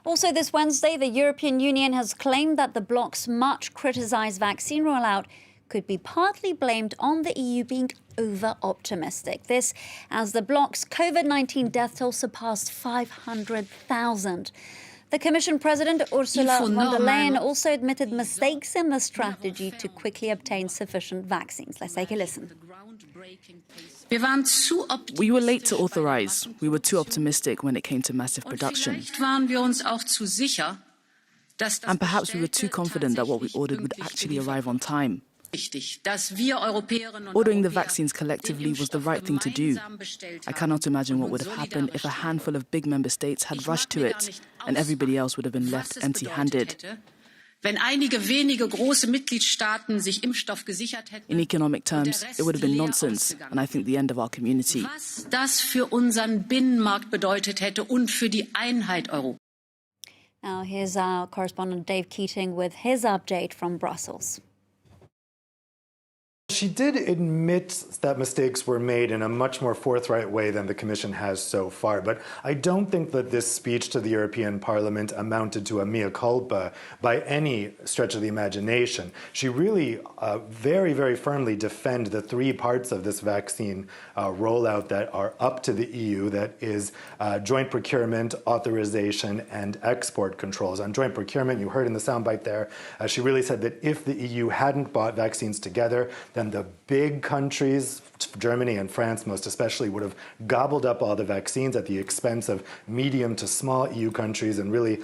Also this Wednesday, the European Union has claimed that the bloc's much criticised vaccine rollout could be partly blamed on the EU being over-optimistic. This as the bloc's COVID-19 death toll surpassed 500,000. The Commission President Ursula von der Leyen also admitted mistakes in the strategy to quickly obtain sufficient vaccines. Let's take a listen. We were late to authorize. We were too optimistic when it came to massive production. And perhaps we were too confident that what we ordered would actually arrive on time. Ordering the vaccines collectively was the right thing to do. I cannot imagine what would have happened if a handful of big member states had rushed to it and everybody else would have been left empty-handed. In economic terms, it would have been nonsense, and I think the end of our community. Now here's our correspondent Dave Keating with his update from Brussels. She did admit that mistakes were made in a much more forthright way than the Commission has so far. But I don't think that this speech to the European Parliament amounted to a mea culpa by any stretch of the imagination. She really very, very firmly defended the three parts of this vaccine rollout that are up to the EU, that is joint procurement, authorization, and export controls. On joint procurement, you heard in the soundbite there, she really said that if the EU hadn't bought vaccines together, then the big countries, Germany and France most especially, would have gobbled up all the vaccines at the expense of medium to small EU countries. And really,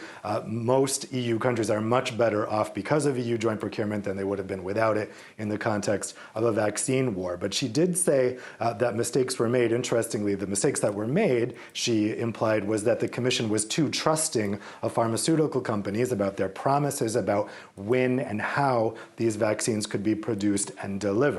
most EU countries are much better off because of EU joint procurement than they would have been without it in the context of a vaccine war. But she did say that mistakes were made. Interestingly, the mistakes that were made, she implied, was that the Commission was too trusting of pharmaceutical companies about their promises about when and how these vaccines could be produced and delivered.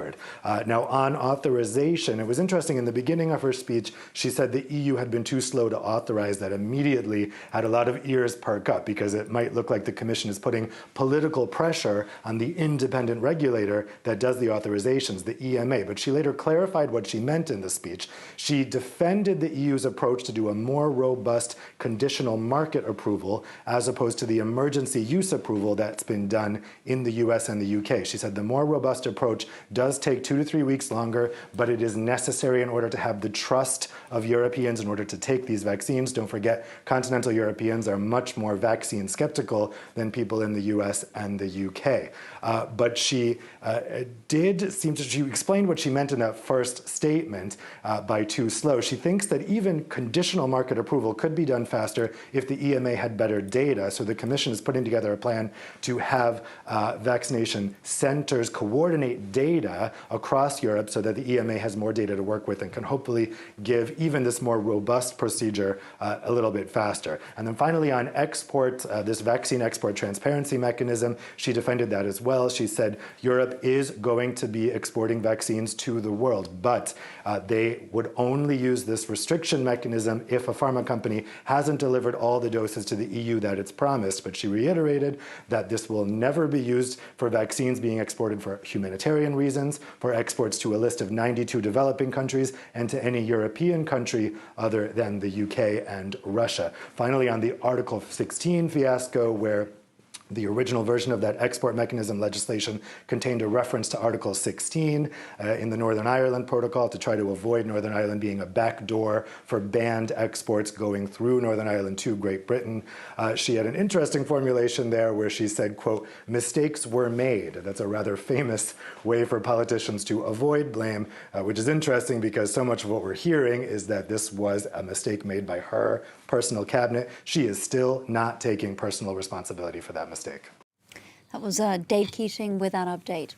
Now, on authorization, it was interesting. In the beginning of her speech, she said the EU had been too slow to authorize. That immediately had a lot of ears perk up because it might look like the Commission is putting political pressure on the independent regulator that does the authorizations, the EMA. But she later clarified what she meant in the speech. She defended the EU's approach to do a more robust conditional market approval as opposed to the emergency use approval that's been done in the US and the UK. She said the more robust approach does take 2 to 3 weeks longer, but it is necessary in order to have the trust of Europeans in order to take these vaccines. Don't forget, continental Europeans are much more vaccine skeptical than people in the US and the UK. But she she explained what she meant in that first statement by too slow. She thinks that even conditional market approval could be done faster if the EMA had better data. So the Commission is putting together a plan to have vaccination centers coordinate data across Europe so that the EMA has more data to work with and can hopefully give even this more robust procedure a little bit faster. And then finally on export, this vaccine export transparency mechanism, she defended that as well. She said Europe is going to be exporting vaccines to the world, but they would only use this restriction mechanism if a pharma company hasn't delivered all the doses to the EU that it's promised. But she reiterated that this will never be used for vaccines being exported for humanitarian reasons, for exports to a list of 92 developing countries, and to any European country other than the UK and Russia. Finally, on the Article 16 fiasco, where the original version of that export mechanism legislation contained a reference to Article 16 in the Northern Ireland Protocol to try to avoid Northern Ireland being a backdoor for banned exports going through Northern Ireland to Great Britain. She had an interesting formulation there where she said, quote, mistakes were made. That's a rather famous way for politicians to avoid blame, which is interesting because so much of what we're hearing is that this was a mistake made by her personal cabinet. She is still not taking personal responsibility for that mistake. That was Dave Keating with that update.